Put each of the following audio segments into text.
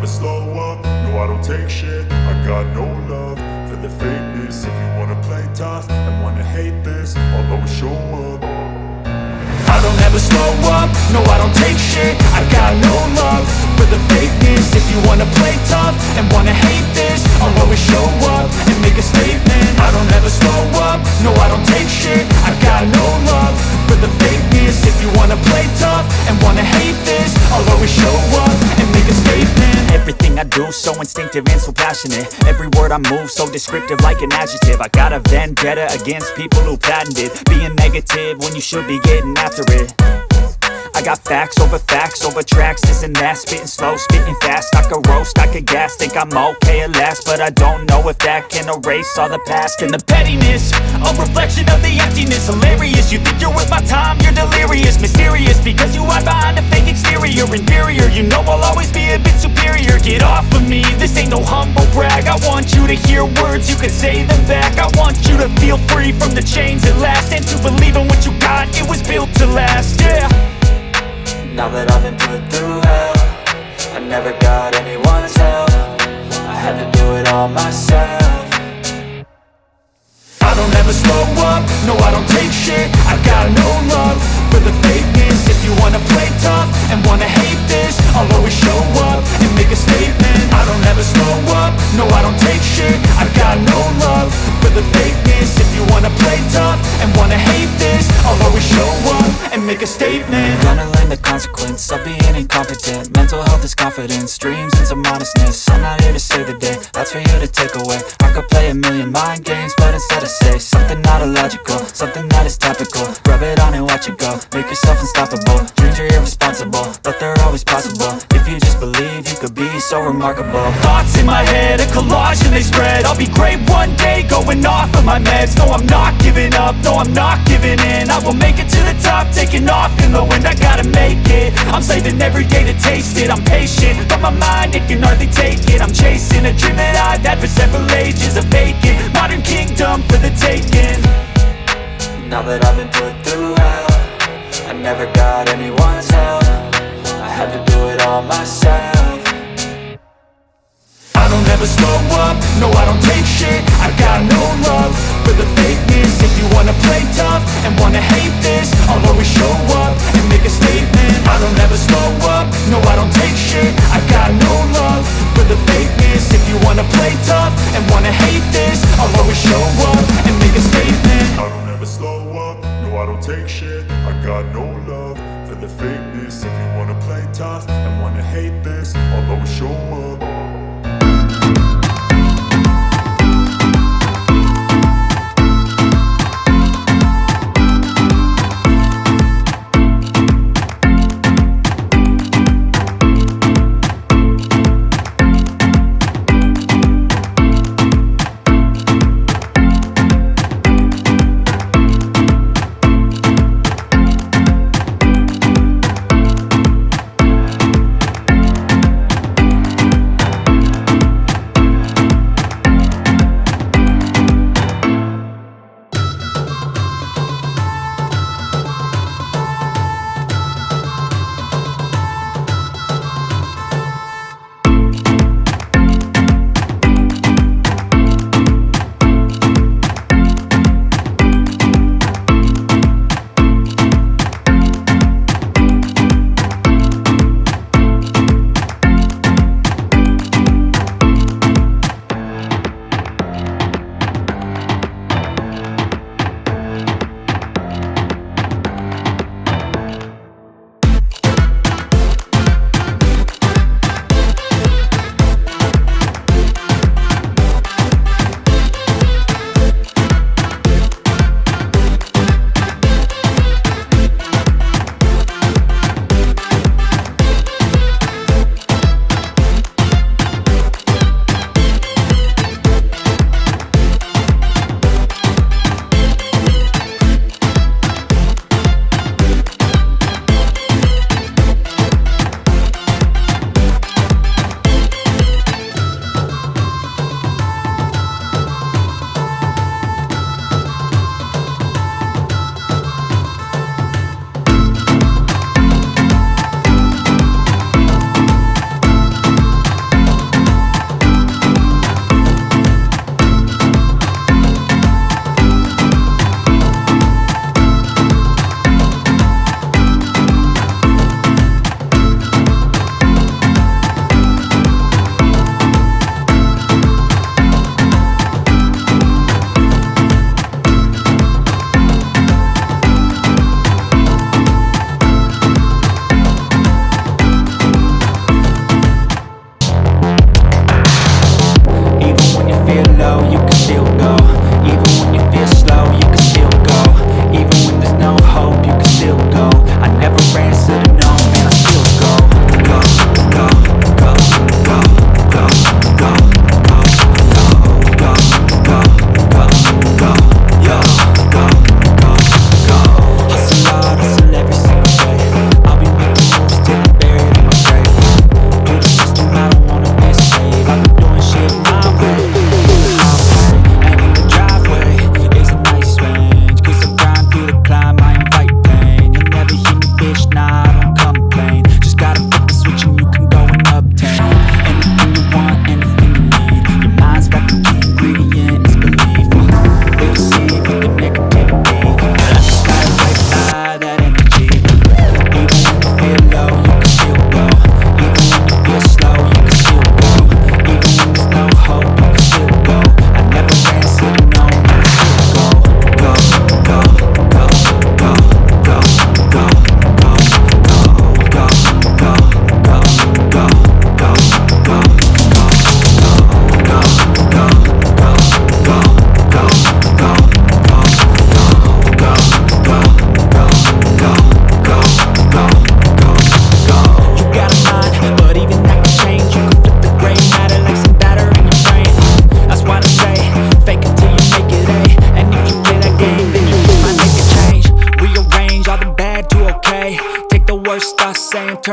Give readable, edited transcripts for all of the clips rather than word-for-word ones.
slow up, no I don't take shit. I got no love for the fakeness. If you wanna play tough and wanna hate this, I'll always show up. I don't ever slow up, no I don't take shit. I got no love for the fakeness. If you wanna play tough and wanna hate this, I'll always show up and make a statement. I don't ever slow up, no I don't take shit. I got no love for the fakeness. If you wanna play tough and wanna hate this, I'll always show up and make a statement. Everything I do so instinctive and so passionate. Every word I move so descriptive like an adjective. I got a vendetta against people who patented being negative when you should be getting after it. I got facts over tracks, this and that. Spitting slow, spitting fast. I could roast, I could gas. Think I'm okay at last, but I don't know if that can erase all the past. And the pettiness, a reflection of the emptiness. Hilarious, you think you're worth my time, you're delirious. Mysterious, because you hide behind a fake exterior. Inferior, you know I'll always be a bit superior. Get off of me, this ain't no humble brag. I want you to hear words, you can say them back. I want you to feel free from the chains at last, and to believe in what you got, it was built to last, yeah. Now that I've been put through hell, I never got anyone's help. I had to do it all myself. I don't ever slow up, no I don't take shit. I got no love for the fakeness. If you wanna play tough and wanna hate this, I'll always show up and make a statement. I don't ever slow up, no I don't take shit. I got no love for the fakeness. If you wanna play tough and wanna hate this, I'll always show up and make a statement. Gonna learn the consequence of being incompetent. Mental health is confidence, dreams and some honestness. I'm not here to save the day, that's for you to take away. I could play a million mind games, but instead I say something not illogical, something that is topical. Rub it on and watch it go, make yourself unstoppable. Dreams are irresponsible, but they're always possible. If you just believe, you could be so remarkable. Thoughts in my head, a collage and they spread. I'll be great one day, going off of my meds. No, I'm not giving up, no, I'm not giving in. I will make it to the top, taking off in the wind. I gotta make it, I'm saving every day to taste it. I'm patient, but my mind, it can hardly take it. I'm chasing a dream that I've had for several ages. A vacant, modern kingdom for the taking. Now that I've been put through hell, I never got anyone's help. I had to do it all myself. I don't ever slow up, no I don't take shit. I got no love for the fakeness. If you wanna play tough and wanna hate this, I'll always show up and make a statement. I don't ever slow up, no I don't take shit. I got no love for the fakeness. If you wanna play tough and wanna hate this, I'll always show up and make a statement. I don't ever slow up, no I don't take shit. I got no love for the fakeness. If you wanna play tough and wanna hate this, I'll always show up.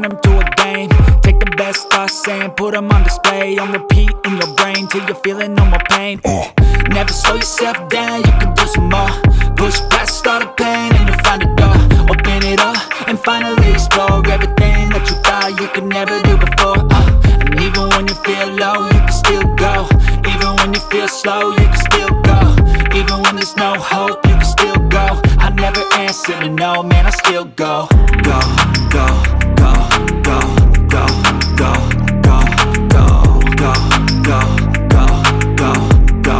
turn them to a game. Take the best thoughts and put them on display, on repeat in your brain till you're feeling no more pain. Never slow yourself down, you can do some more. Push past all the pain and you'll find a door. Open it up and finally explore everything that you thought you could never do before. And even when you feel low, you can still go. Even when you feel slow, you can still go. Even when there's no hope, you can still go. I never answer to no, man, I still go. Go, go, go, go, go, go, go, go, go, go, go, go, go, go,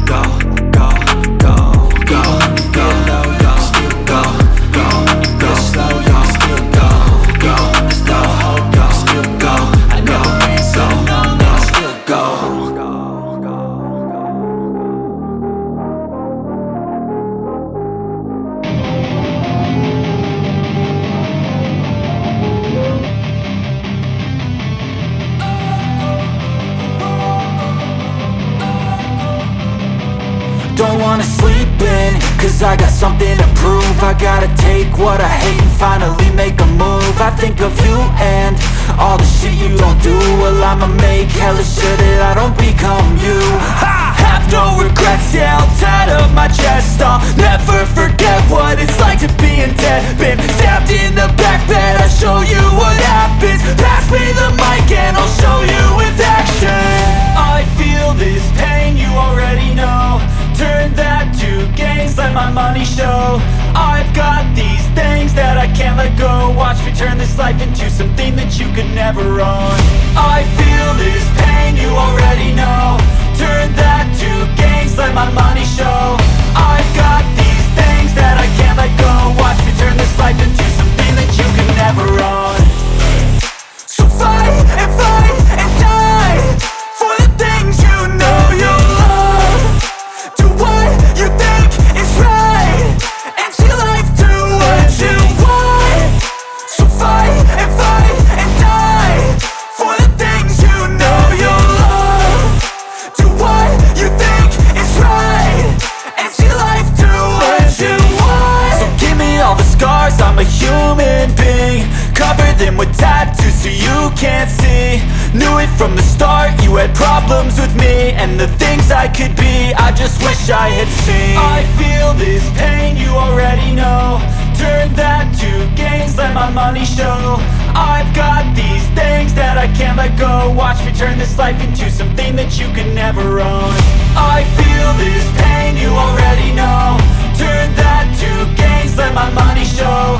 go, go, go. Feel low, y'all still go. Go, go slow, y'all still go. Go, there's no hope, y'all still go. I never answer to no, man, I still go. Don't wanna sleep in, cause I got something to prove. I gotta take what I hate and finally make a move. I think of you and all the shit you don't do. Well, I'ma make hella sure that I don't become you. I have no regrets, yeah, I'll tie up my chest. I'll never forget what it's like to be in debt. Been stabbed in the back bed, I'll show you what happens. Pass me the mic and I'll show you with action. I feel this pain, you already know. Turn that to gains, let my money show. I've got these things that I can't let go. Watch me turn this life into something that you could never own. I feel this pain, you already know. Turn that to gains, let my money show. I've got these things that I can't let go. Watch me turn this life into something that you could never own. So fight and die for the things you know you love. Do what you think is right, and see life do what you want. So fight and die for the things you know you love. Do what you think is right, and see life do what you want. So give me all the scars, I'm a human being. Cover them with tattoos so you can't see. Knew it from the start, you had problems with me and the things I could be, I just wish I had seen. I feel this pain, you already know. Turn that to gains, let my money show. I've got these things that I can't let go. Watch me turn this life into something that you could never own. I feel this pain, you already know. Turn that to gains, let my money show.